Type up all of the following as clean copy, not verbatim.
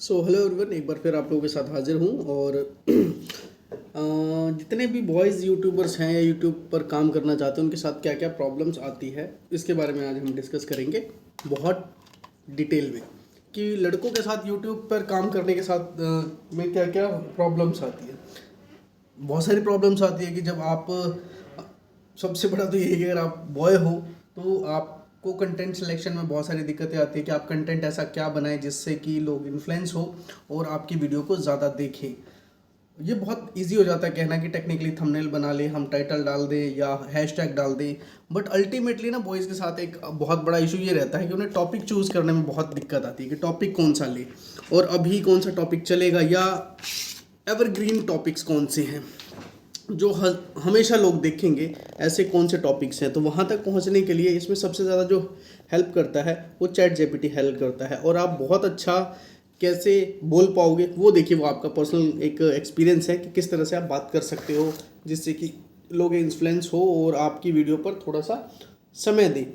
Hello everyone, एक बार फिर आप लोगों के साथ हाजिर हूँ। और जितने भी बॉयज़ यूट्यूबर्स हैं या यूट्यूब पर काम करना चाहते हैं उनके साथ क्या क्या प्रॉब्लम्स आती है, इसके बारे में आज हम डिस्कस करेंगे बहुत डिटेल में कि लड़कों के साथ यूट्यूब पर काम करने के साथ में क्या क्या प्रॉब्लम्स आती है। बहुत सारी प्रॉब्लम्स आती है कि जब आप सबसे बड़ा तो यही है कि अगर आप बॉय हो तो आपको कंटेंट सिलेक्शन में बहुत सारी दिक्कतें आती है कि आप कंटेंट ऐसा क्या बनाएं जिससे कि लोग इन्फ्लुएंस हो और आपकी वीडियो को ज़्यादा देखें। ये बहुत इजी हो जाता है कहना कि टेक्निकली थंबनेल बना लें, हम टाइटल डाल दें या हैशटैग डाल दें, बट अल्टीमेटली ना बॉयज़ के साथ एक बहुत बड़ा इशू ये रहता है कि उन्हें टॉपिक चूज़ करने में बहुत दिक्कत आती है कि टॉपिक कौन सा ले और अभी कौन सा टॉपिक चलेगा या एवरग्रीन टॉपिक्स कौन से हैं जो हमेशा लोग देखेंगे, ऐसे कौन से टॉपिक्स हैं। तो वहाँ तक पहुँचने के लिए इसमें सबसे ज़्यादा जो हेल्प करता है वो चैट जीपीटी हेल्प करता है। और आप बहुत अच्छा कैसे बोल पाओगे वो देखिए, वो आपका पर्सनल एक एक्सपीरियंस है कि किस तरह से आप बात कर सकते हो जिससे कि लोग इन्फ्लुएंस हो और आपकी वीडियो पर थोड़ा सा समय दे।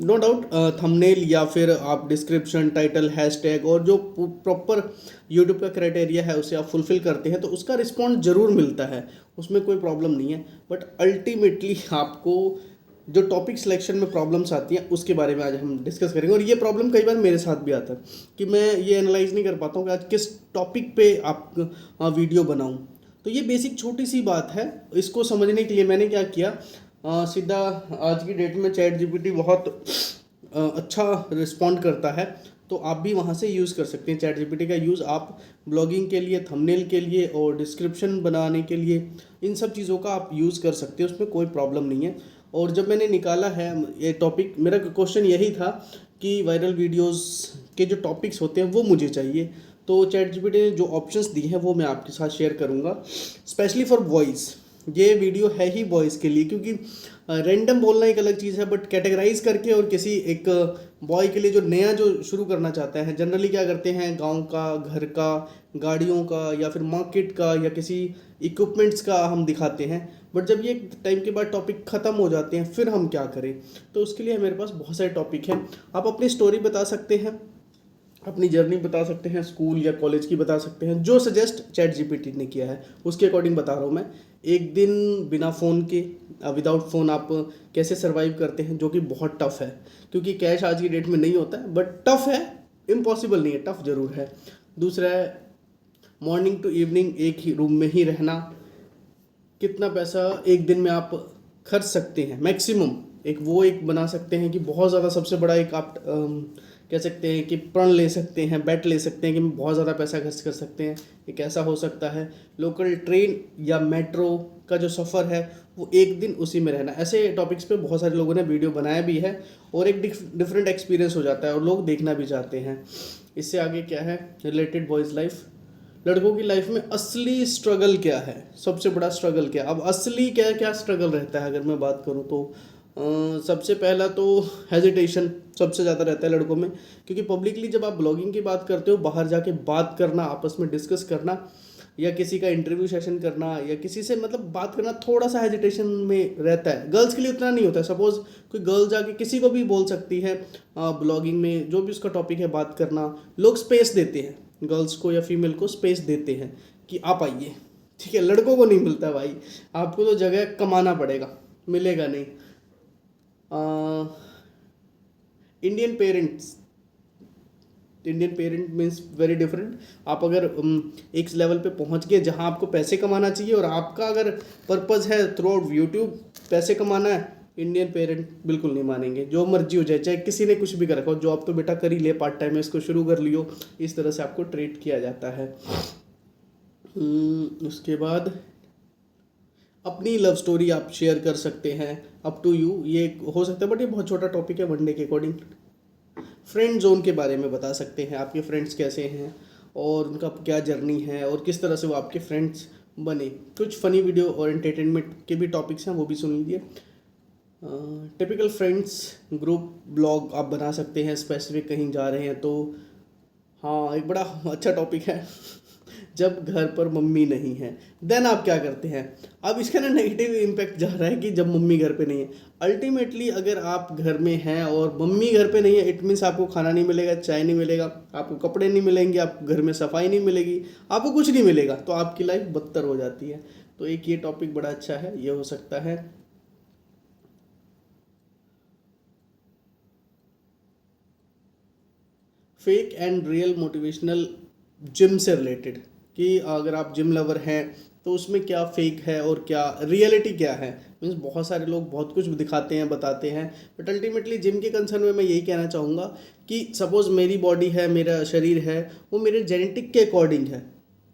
नो डाउट थंबनेल या फिर आप डिस्क्रिप्शन, टाइटल, हैशटैग और जो प्रॉपर यूट्यूब का क्राइटेरिया है उसे आप फुलफिल करते हैं तो उसका रिस्पॉन्स ज़रूर मिलता है, उसमें कोई प्रॉब्लम नहीं है। बट अल्टीमेटली आपको जो टॉपिक सिलेक्शन में प्रॉब्लम्स आती हैं उसके बारे में आज हम डिस्कस करेंगे। और ये प्रॉब्लम कई बार मेरे साथ भी आता है कि मैं ये एनालाइज नहीं कर पाता हूँ कि आज किस टॉपिक पे आप वीडियो बनाऊँ। तो ये बेसिक छोटी सी बात है, इसको समझने के लिए मैंने क्या किया, सीधा आज की डेट में चैट जीपीटी बहुत अच्छा रिस्पॉन्ड करता है, तो आप भी वहाँ से यूज़ कर सकते हैं। चैट जीपीटी का यूज़ आप ब्लॉगिंग के लिए, थंबनेल के लिए और डिस्क्रिप्शन बनाने के लिए, इन सब चीज़ों का आप यूज़ कर सकते हैं, उसमें कोई प्रॉब्लम नहीं है। और जब मैंने निकाला है ये टॉपिक, मेरा क्वेश्चन यही था कि वायरल वीडियोस के जो टॉपिक्स होते हैं वो मुझे चाहिए। तो चैट जीपीटी ने जो ऑप्शंस दिए हैं वो मैं आपके साथ शेयर करूँगा, स्पेशली फॉर वॉइस। ये वीडियो है ही वॉइस के लिए, क्योंकि रैंडम बोलना एक अलग चीज़ है, बट कैटेगराइज करके और किसी एक बॉय के लिए जो नया जो शुरू करना चाहता है, जनरली क्या करते हैं, गांव का, घर का, गाड़ियों का या फिर मार्केट का या किसी इक्विपमेंट्स का हम दिखाते हैं। बट जब ये टाइम के बाद टॉपिक ख़त्म हो जाते हैं फिर हम क्या करें, तो उसके लिए मेरे पास बहुत सारे टॉपिक हैं। आप अपनी स्टोरी बता सकते हैं, अपनी जर्नी बता सकते हैं, स्कूल या कॉलेज की बता सकते हैं, जो सजेस्ट चैट जीपीटी ने किया है उसके अकॉर्डिंग बता रहा हूँ मैं। एक दिन बिना फ़ोन के, विदाउट फ़ोन आप कैसे सरवाइव करते हैं, जो कि बहुत टफ़ है, क्योंकि कैश आज की डेट में नहीं होता है, बट टफ़ है, इम्पॉसिबल नहीं है, टफ़ ज़रूर है। दूसरा है मॉर्निंग टू इवनिंग एक ही रूम में ही रहना, कितना पैसा एक दिन में आप खर्च सकते हैं मैक्सिमम, एक बना सकते हैं कि बहुत ज़्यादा, सबसे बड़ा एक आप कह सकते हैं कि प्रण ले सकते हैं, बेट ले सकते हैं कि हम बहुत ज़्यादा पैसा खर्च कर सकते हैं। एक ऐसा हो सकता है लोकल ट्रेन या मेट्रो का जो सफ़र है वो एक दिन उसी में रहना। ऐसे टॉपिक्स पे बहुत सारे लोगों ने वीडियो बनाया भी है और एक डिफरेंट एक्सपीरियंस हो जाता है और लोग देखना भी चाहते हैं। इससे आगे क्या है, रिलेटेड बॉयज़ लाइफ, लड़कों की लाइफ में असली स्ट्रगल क्या है, सबसे बड़ा स्ट्रगल क्या। अब असली क्या क्या स्ट्रगल रहता है अगर मैं बात करूँ तो सबसे पहला तो हेजिटेशन सबसे ज़्यादा रहता है लड़कों में, क्योंकि पब्लिकली जब आप ब्लॉगिंग की बात करते हो, बाहर जाके बात करना, आपस में डिस्कस करना या किसी का इंटरव्यू सेशन करना या किसी से मतलब बात करना, थोड़ा सा हेजिटेशन में रहता है। गर्ल्स के लिए उतना नहीं होता है, सपोज़ कोई गर्ल जाके किसी को भी बोल सकती है ब्लॉगिंग में, जो भी उसका टॉपिक है बात करना, लोग स्पेस देते हैं, गर्ल्स को या फीमेल को स्पेस देते हैं कि आप आइए, ठीक है। लड़कों को नहीं मिलता भाई, आपको तो जगह कमाना पड़ेगा, मिलेगा नहीं। Indian parents, Indian parent means very different. आप अगर एक लेवल पे पहुंच गए जहां आपको पैसे कमाना चाहिए और आपका अगर पर्पज़ है थ्रू आउट यूट्यूब पैसे कमाना है, इंडियन पेरेंट बिल्कुल नहीं मानेंगे, जो मर्जी हो जाए, चाहे किसी ने कुछ भी कर रखा हो, जॉब तो बेटा कर ही ले, पार्ट टाइम में इसको शुरू कर लियो, इस तरह से आपको ट्रीट किया जाता है। उसके बाद अपनी लव स्टोरी आप शेयर कर सकते हैं, अप टू यू, ये हो सकता है, बट ये बहुत छोटा टॉपिक है वन डे के अकॉर्डिंग। फ्रेंड जोन के बारे में बता सकते हैं, आपके फ्रेंड्स कैसे हैं और उनका क्या जर्नी है और किस तरह से वो आपके फ्रेंड्स बने। कुछ फ़नी वीडियो और एंटरटेनमेंट के भी टॉपिक्स हैं, वो भी सुन लीजिए। टिपिकल फ्रेंड्स ग्रुप ब्लॉग आप बना सकते हैं, स्पेसिफिक कहीं जा रहे हैं तो। हाँ, एक बड़ा अच्छा टॉपिक है जब घर पर मम्मी नहीं है, देन आप क्या करते हैं? अब इसका ना नेगेटिव इम्पैक्ट जा रहा है कि जब मम्मी घर पे नहीं है। अल्टीमेटली अगर आप घर में हैं और मम्मी घर पे नहीं है, इट मीन्स आपको खाना नहीं मिलेगा, चाय नहीं मिलेगा, आपको कपड़े नहीं मिलेंगे, आपको घर में सफाई नहीं मिलेगी, आपको कुछ नहीं मिलेगा, तो आपकी लाइफ बदतर हो जाती है। तो एक ये टॉपिक बड़ा अच्छा है, ये हो सकता है। Fake and real motivational gym से रिलेटेड, कि अगर आप जिम लवर हैं तो उसमें क्या फेक है और क्या रियलिटी क्या है। मीन्स बहुत सारे लोग बहुत कुछ दिखाते हैं, बताते हैं, बट अल्टीमेटली जिम के कंसर्न में मैं यही कहना चाहूँगा कि सपोज़ मेरी बॉडी है, मेरा शरीर है, वो मेरे जेनेटिक के अकॉर्डिंग है।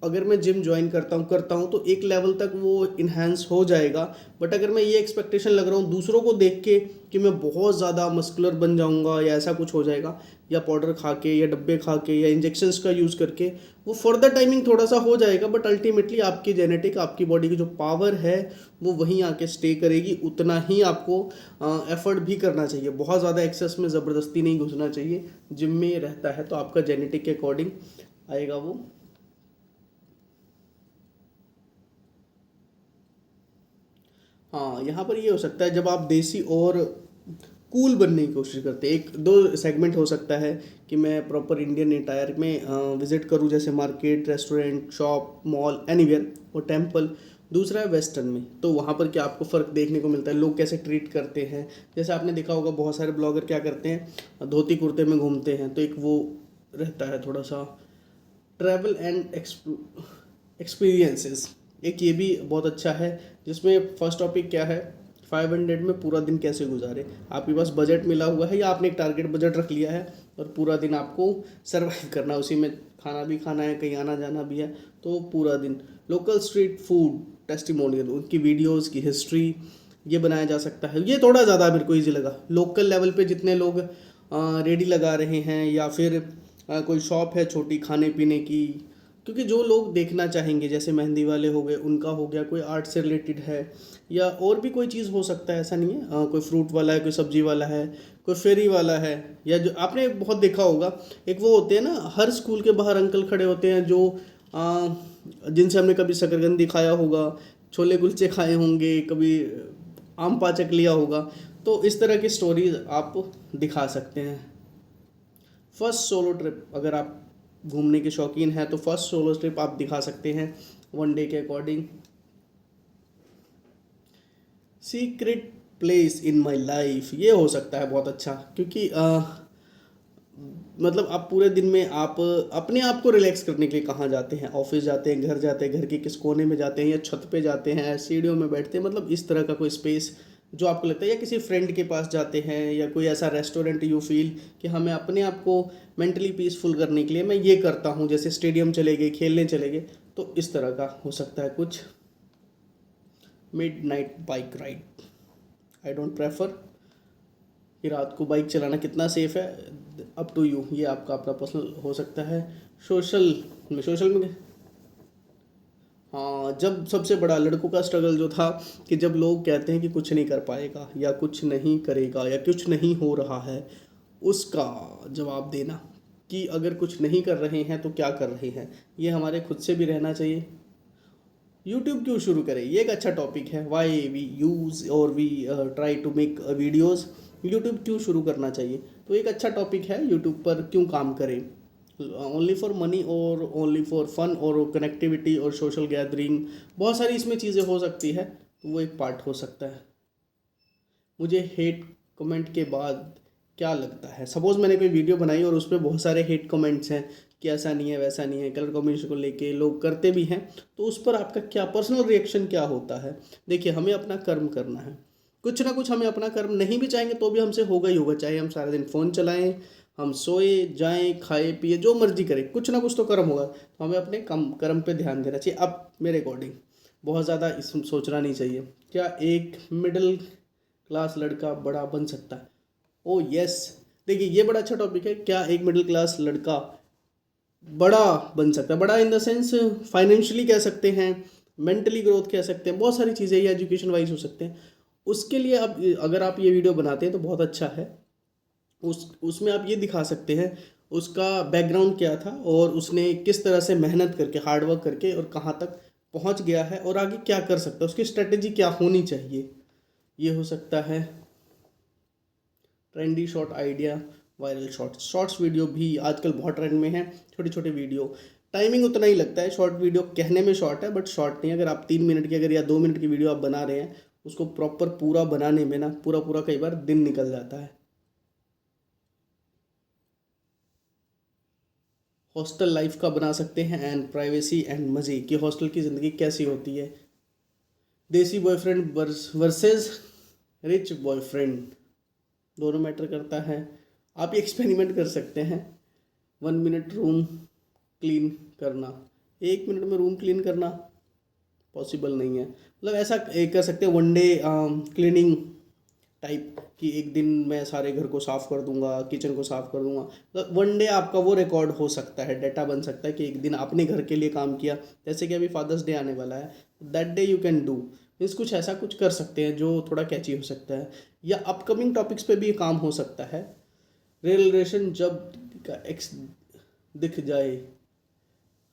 अगर मैं जिम ज्वाइन करता हूँ तो एक लेवल तक वो इन्हेंस हो जाएगा। बट अगर मैं ये एक्सपेक्टेशन लग रहा हूँ दूसरों को देख के कि मैं बहुत ज़्यादा मस्कुलर बन जाऊँगा या ऐसा कुछ हो जाएगा, या पाउडर खा के या डब्बे खा के या इंजेक्शंस का यूज़ करके, वो फर्दर टाइमिंग थोड़ा सा हो जाएगा, बट अल्टीमेटली आपकी जेनेटिक, आपकी बॉडी की जो पावर है वो वहीं आके स्टे करेगी। उतना ही आपको एफर्ट भी करना चाहिए, बहुत ज़्यादा एक्सेस में ज़बरदस्ती नहीं घुसना चाहिए। जिम में रहता है तो आपका जेनेटिक के अकॉर्डिंग आएगा वो। हाँ, यहाँ पर ये हो सकता है जब आप देसी और कूल बनने की कोशिश करते हैं। एक दो सेगमेंट हो सकता है कि मैं प्रॉपर इंडियन अटायर में विजिट करूँ, जैसे market, restaurant, shop, mall, anywhere और टेम्पल। दूसरा है वेस्टर्न में, तो वहाँ पर क्या आपको फ़र्क देखने को मिलता है, लोग कैसे ट्रीट करते हैं। जैसे आपने देखा होगा बहुत सारे ब्लॉगर क्या करते हैं, धोती कुर्ते में घूमते हैं, तो एक वो रहता है थोड़ा सा ट्रैवल एंड एक्सपीरियंसेस। एक ये भी बहुत अच्छा है, जिसमें फर्स्ट टॉपिक क्या है, 500 में पूरा दिन कैसे गुजारे। आपके पास बजट मिला हुआ है या आपने एक टारगेट बजट रख लिया है और पूरा दिन आपको सर्वाइव करना है, उसी में खाना भी खाना है, कहीं आना जाना भी है, तो पूरा दिन। लोकल स्ट्रीट फूड टेस्टिमोनियल, उनकी वीडियोज़ की हिस्ट्री, ये बनाया जा सकता है। ये थोड़ा ज़्यादा मेरे को ईजी लगा। लोकल लेवल पे जितने लोग रेडी लगा रहे हैं या फिर कोई शॉप है छोटी खाने पीने की, क्योंकि जो लोग देखना चाहेंगे, जैसे मेहंदी वाले हो गए, उनका हो गया, कोई आर्ट से रिलेटेड है या और भी कोई चीज़ हो सकता है, ऐसा नहीं है। कोई फ्रूट वाला है, कोई सब्जी वाला है, कोई फेरी वाला है, या जो आपने बहुत देखा होगा, एक वो होते हैं ना, हर स्कूल के बाहर अंकल खड़े होते हैं जो जिनसे हमने कभी शकरकंदी खाया होगा, छोले कुलचे खाए होंगे, कभी आम पाचक लिया होगा। तो इस तरह की स्टोरीज आप दिखा सकते हैं। फर्स्ट सोलो ट्रिप, अगर आप घूमने के शौकीन हैं तो फर्स्ट सोलो ट्रिप आप दिखा सकते हैं वन डे के according. Secret place in my life, ये हो सकता है बहुत अच्छा, क्योंकि मतलब आप पूरे दिन में आप अपने आप को रिलैक्स करने के लिए कहाँ जाते हैं, ऑफिस जाते हैं, घर जाते हैं, घर के किस कोने में जाते हैं, या छत पे जाते हैं, सीढ़ियों में बैठते हैं, मतलब इस तरह का कोई स्पेस जो आपको लगता है, या किसी फ्रेंड के पास जाते हैं, या कोई ऐसा रेस्टोरेंट यू फील कि हमें अपने आप को मेंटली पीसफुल करने के लिए मैं ये करता हूँ, जैसे स्टेडियम चले गए, खेलने चले गए, तो इस तरह का हो सकता है कुछ। Mid night bike ride, I don't prefer कि रात को बाइक चलाना कितना सेफ़ है, अप टू यू, ये आपका अपना पर्सनल हो सकता है। सोशल में हाँ, जब सबसे बड़ा लड़कों का स्ट्रगल जो था कि जब लोग कहते हैं कि कुछ नहीं कर पाएगा या कुछ नहीं करेगा या कुछ नहीं हो रहा है, उसका जवाब देना कि अगर कुछ नहीं कर रहे हैं तो क्या कर रहे हैं, ये हमारे खुद से भी रहना चाहिए। यूट्यूब क्यों शुरू करें, ये एक अच्छा टॉपिक है। वाई वी यूज़ और we try to make videos, YouTube क्यों शुरू करना चाहिए, तो एक अच्छा टॉपिक है। यूट्यूब पर क्यों काम करें, ओनली फॉर मनी और ओनली फॉर फन और कनेक्टिविटी और सोशल गैदरिंग, बहुत सारी इसमें चीज़ें हो सकती है, तो वो एक पार्ट हो सकता है। मुझे हेट कमेंट के बाद क्या लगता है, सपोज़ मैंने कोई वीडियो बनाई और उस पर बहुत सारे हेट कमेंट्स हैं कि ऐसा नहीं है, वैसा नहीं है, कलर कॉम्बिनेशन को लेके लोग करते भी हैं, तो उस पर आपका क्या पर्सनल रिएक्शन क्या होता है। देखिए, हमें अपना कर्म करना है, कुछ ना कुछ हमें अपना कर्म नहीं भी चाहेंगे तो भी हमसे होगा ही होगा, चाहे हम सारा दिन फ़ोन चलाएं, हम सोए जाएं, खाए पिए, जो मर्जी करें, कुछ ना कुछ तो कर्म होगा, तो हमें अपने कर्म पे ध्यान देना चाहिए। अब मेरे अकॉर्डिंग बहुत ज़्यादा इस सोचना नहीं चाहिए। क्या एक मिडिल क्लास लड़का बड़ा बन सकता है? ओ यस, देखिए ये बड़ा अच्छा टॉपिक है। क्या एक मिडिल क्लास लड़का बड़ा बन सकता है? बड़ा इन द सेंस फाइनेंशियली कह सकते हैं, मेंटली ग्रोथ कह सकते हैं, बहुत सारी चीज़ें, या एजुकेशन वाइज हो सकते हैं। उसके लिए अब अगर आप ये वीडियो बनाते हैं तो बहुत अच्छा है। उसमें आप ये दिखा सकते हैं उसका बैकग्राउंड क्या था और उसने किस तरह से मेहनत करके हार्डवर्क करके और कहाँ तक पहुँच गया है और आगे क्या कर सकता है, उसकी स्ट्रेटेजी क्या होनी चाहिए। ये हो सकता है trendy short idea, viral shorts video भी आजकल बहुत ट्रेंड में है। छोटे छोटे वीडियो, टाइमिंग उतना ही लगता है, शॉर्ट वीडियो कहने में शॉर्ट है बट शॉर्ट नहीं। अगर आप 3 मिनट की अगर या 2 मिनट की वीडियो आप बना रहे हैं, उसको प्रॉपर पूरा बनाने में ना पूरा पूरा कई बार दिन निकल जाता है। हॉस्टल लाइफ का बना सकते हैं एंड प्राइवेसी एंड मज़े कि हॉस्टल की ज़िंदगी कैसी होती है। देसी बॉयफ्रेंड वर्सेस रिच बॉयफ्रेंड, दोनों मैटर करता है। आप ये एक्सपेरिमेंट कर सकते हैं। 1 मिनट रूम क्लीन करना, 1 मिनट में रूम क्लीन करना पॉसिबल नहीं है। मतलब ऐसा एक कर सकते हैं 1 डे क्लीनिंग टाइप कि एक दिन मैं सारे घर को साफ़ कर दूंगा, किचन को साफ़ कर दूंगा। मतलब 1 डे आपका वो रिकॉर्ड हो सकता है, डाटा बन सकता है कि एक दिन आपने घर के लिए काम किया। जैसे कि अभी फादर्स डे आने वाला है, that day you can do means कुछ ऐसा कुछ कर सकते हैं जो थोड़ा कैची हो सकता है। या अपकमिंग टॉपिक्स पे भी काम हो सकता है। रिलेशन जब का एक्स दिख जाए,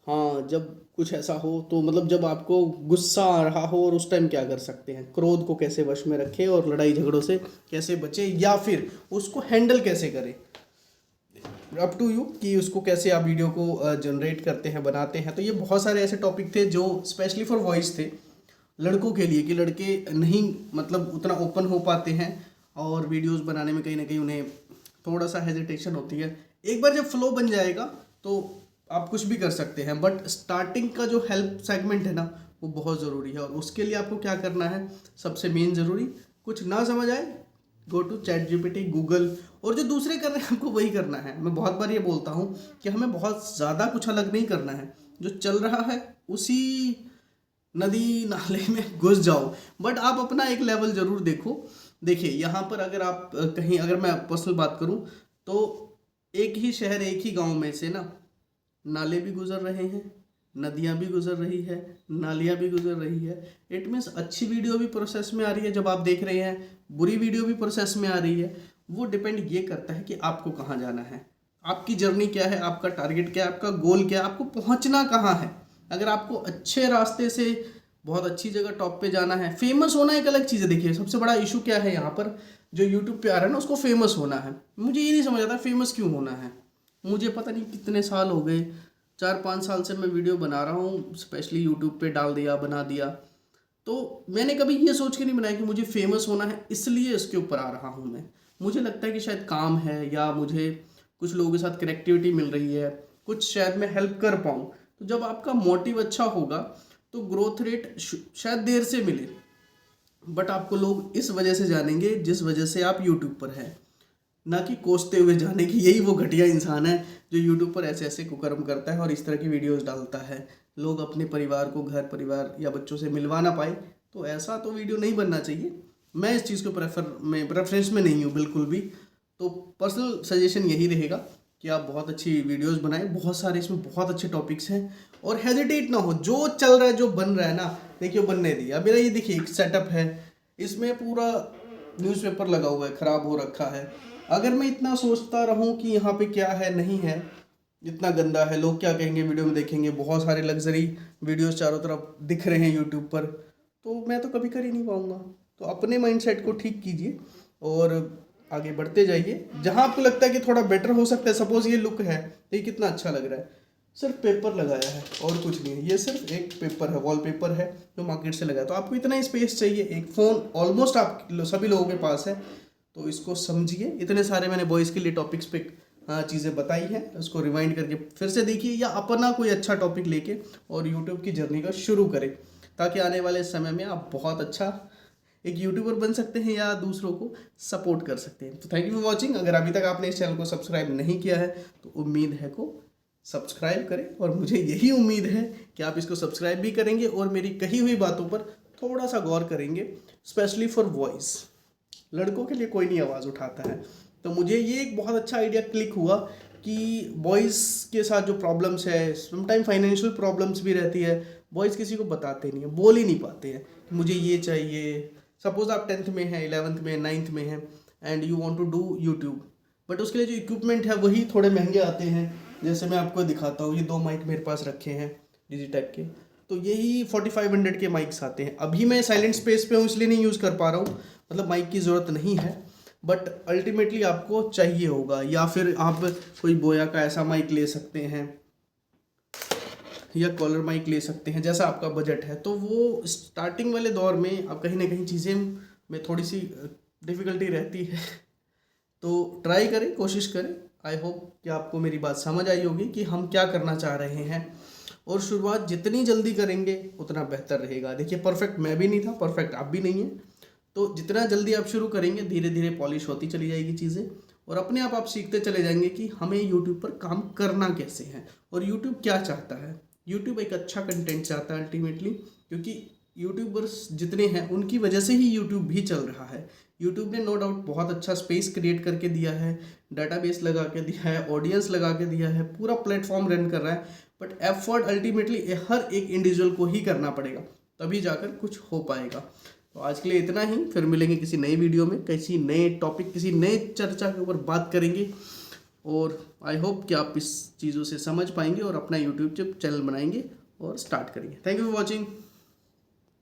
हाँ जब कुछ ऐसा हो तो मतलब जब आपको गुस्सा आ रहा हो और उस टाइम क्या कर सकते हैं, क्रोध को कैसे वश में रखें और लड़ाई झगड़ों से कैसे बचें या फिर उसको हैंडल कैसे करें। अप टू यू कि उसको कैसे आप वीडियो को जनरेट करते हैं, बनाते हैं। तो ये बहुत सारे ऐसे टॉपिक थे जो स्पेशली फॉर वॉइस थे लड़कों के लिए, कि लड़के नहीं मतलब उतना ओपन हो पाते हैं और वीडियोस बनाने में कहीं ना कहीं उन्हें थोड़ा सा हेजिटेशन होती है। एक बार जब फ्लो बन जाएगा तो आप कुछ भी कर सकते हैं, बट स्टार्टिंग का जो हेल्प सेगमेंट है ना वो बहुत ज़रूरी है। और उसके लिए आपको क्या करना है, सबसे मेन ज़रूरी, कुछ ना समझ आए go to chat GPT, Google, और जो दूसरे कर रहे हैं आपको वही करना है। मैं बहुत बार ये बोलता हूँ कि हमें बहुत ज़्यादा कुछ अलग नहीं करना है, जो चल रहा है उसी नदी नाले में घुस जाओ, बट आप अपना एक लेवल ज़रूर देखो। देखिए यहाँ पर अगर आप कहीं, अगर मैं पर्सनल बात करूँ तो एक ही शहर एक ही गांव में से ना नाले भी गुजर रहे हैं, नदियाँ भी गुजर रही है, नालियाँ भी गुजर रही है। इट मीन्स अच्छी वीडियो भी प्रोसेस में आ रही है जब आप देख रहे हैं, बुरी वीडियो भी प्रोसेस में आ रही है। वो डिपेंड ये करता है कि आपको कहाँ जाना है, आपकी जर्नी क्या है, आपका टारगेट क्या है, आपका गोल क्या है, आपको पहुँचना कहाँ है। अगर आपको अच्छे रास्ते से बहुत अच्छी जगह टॉप पे जाना है, फेमस होना एक अलग चीज़ है। देखिए सबसे बड़ा इशू क्या है यहाँ पर, जो यूट्यूब पे आ रहा है ना उसको फेमस होना है। मुझे ये नहीं समझ आता फेमस क्यों होना है। मुझे पता नहीं कितने साल हो गए, 4-5 साल से मैं वीडियो बना रहा हूँ, स्पेशली यूट्यूब पे डाल दिया, बना दिया। तो मैंने कभी ये सोच के नहीं बनाया कि मुझे फेमस होना है इसलिए इसके ऊपर आ रहा हूँ मैं। मुझे लगता है कि शायद काम है या मुझे कुछ लोगों के साथ कनेक्टिविटी मिल रही है, कुछ शायद मैं हेल्प कर पाऊँ। तो जब आपका मोटिव अच्छा होगा तो ग्रोथ रेट शायद देर से मिले, बट आपको लोग इस वजह से जानेंगे जिस वजह से आप यूट्यूब पर हैं, ना कि कोसते हुए जाने की। यही वो घटिया इंसान है जो यूट्यूब पर ऐसे ऐसे कुकर्म करता है और इस तरह की वीडियोस डालता है। लोग अपने परिवार को, घर परिवार या बच्चों से मिलवा ना पाए, तो ऐसा तो वीडियो नहीं बनना चाहिए। मैं इस चीज़ को प्रेफरेंस में नहीं हूँ बिल्कुल भी। तो पर्सनल सजेशन यही रहेगा कि आप बहुत अच्छी वीडियोस बनाएं, बहुत सारे इसमें बहुत अच्छे टॉपिक्स हैं, और हेजिटेट ना हो। जो चल रहा है, जो बन रहा है ना, देखिए बनने दिया। मेरा ये देखिए एक सेटअप है, इसमें पूरा न्यूज़पेपर लगा हुआ है, ख़राब हो रखा है। अगर मैं इतना सोचता रहूं कि यहाँ पे क्या है नहीं है, इतना गंदा है, लोग क्या कहेंगे वीडियो में देखेंगे, बहुत सारे लग्जरी वीडियोस चारों तरफ दिख रहे हैं यूट्यूब पर, तो मैं तो कभी कर ही नहीं पाऊँगा। तो अपने माइंडसेट को ठीक कीजिए और आगे बढ़ते जाइए। जहाँ आपको लगता है कि थोड़ा बेटर हो सकता है, सपोज ये लुक है, ये कितना अच्छा लग रहा है, सिर्फ पेपर लगाया है और कुछ नहीं है। ये सिर्फ एक पेपर है, वॉलपेपर है जो मार्केट से लगाया। तो आपको इतना ही स्पेस चाहिए, एक फ़ोन ऑलमोस्ट आप सभी लोगों के पास है, तो इसको समझिए। इतने सारे मैंने बॉयज़ के लिए टॉपिक्स पे चीज़ें बताई हैं, उसको रिवाइंड करके फिर से देखिए या अपना कोई अच्छा टॉपिक लेके और यूट्यूब की जर्नी का शुरू करें, ताकि आने वाले समय में आप बहुत अच्छा एक यूट्यूबर बन सकते हैं या दूसरों को सपोर्ट कर सकते हैं। तो थैंक यू फॉर वॉचिंग। अगर अभी तक आपने इस चैनल को सब्सक्राइब नहीं किया है तो उम्मीद है को सब्सक्राइब करें, और मुझे यही उम्मीद है कि आप इसको सब्सक्राइब भी करेंगे और मेरी कही हुई बातों पर थोड़ा सा गौर करेंगे, स्पेशली फॉर वॉइस। लड़कों के लिए कोई नहीं आवाज़ उठाता है। तो मुझे ये एक बहुत अच्छा आइडिया क्लिक हुआ कि बॉयज़ के साथ जो प्रॉब्लम्स है, समटाइम फाइनेंशियल प्रॉब्लम्स भी रहती है, बॉयज़ किसी को बताते नहीं है, बोल ही नहीं पाते हैं कि मुझे ये चाहिए। सपोज आप 10th में हैं, 11th में, 9th में हैं and you want to do YouTube, but उसके लिए जो इक्विपमेंट है वही थोड़े महंगे आते हैं। जैसे मैं आपको दिखाता हूँ, ये 2 माइक मेरे पास रखे हैं डिजिटेक के, तो यही 4500 के माइक्स आते हैं। अभी मैं साइलेंट स्पेस पे हूँ इसलिए नहीं यूज़ कर पा रहा हूँ, मतलब माइक की ज़रूरत नहीं है, बट अल्टीमेटली आपको चाहिए होगा। या फिर आप कोई बोया का ऐसा माइक ले सकते हैं या कॉलर माइक ले सकते हैं, जैसा आपका बजट है। तो वो स्टार्टिंग वाले दौर में आप कहीं ना कहीं चीज़ें में थोड़ी सी डिफ़िकल्टी रहती है। तो ट्राई करें, कोशिश करें। आई होप कि आपको मेरी बात समझ आई होगी कि हम क्या करना चाह रहे हैं, और शुरुआत जितनी जल्दी करेंगे उतना बेहतर रहेगा। देखिए, परफेक्ट मैं भी नहीं था, परफेक्ट आप भी नहीं है, तो जितना जल्दी आप शुरू करेंगे धीरे धीरे पॉलिश होती चली जाएगी चीज़ें, और अपने आप सीखते चले जाएंगे कि हमें यूट्यूब पर काम करना कैसे है और यूट्यूब क्या चाहता है। यूट्यूब एक अच्छा कंटेंट चाहता है अल्टीमेटली, क्योंकि यूट्यूबर्स जितने हैं उनकी वजह से ही यूट्यूब भी चल रहा है। यूट्यूब ने नो डाउट बहुत अच्छा स्पेस क्रिएट करके दिया है, डाटाबेस लगा के दिया है, ऑडियंस लगा के दिया है, पूरा प्लेटफॉर्म रन कर रहा है, बट एफर्ट अल्टीमेटली हर एक इंडिविजुअल को ही करना पड़ेगा, तभी जाकर कुछ हो पाएगा। तो आज के लिए इतना ही, फिर मिलेंगे किसी नई वीडियो में, किसी नए टॉपिक, किसी नए चर्चा के ऊपर बात करेंगे। और आई होप कि आप इस चीज़ों से समझ पाएंगे और अपना यूट्यूब चैनल बनाएंगे और स्टार्ट करेंगे। Thank you for watching.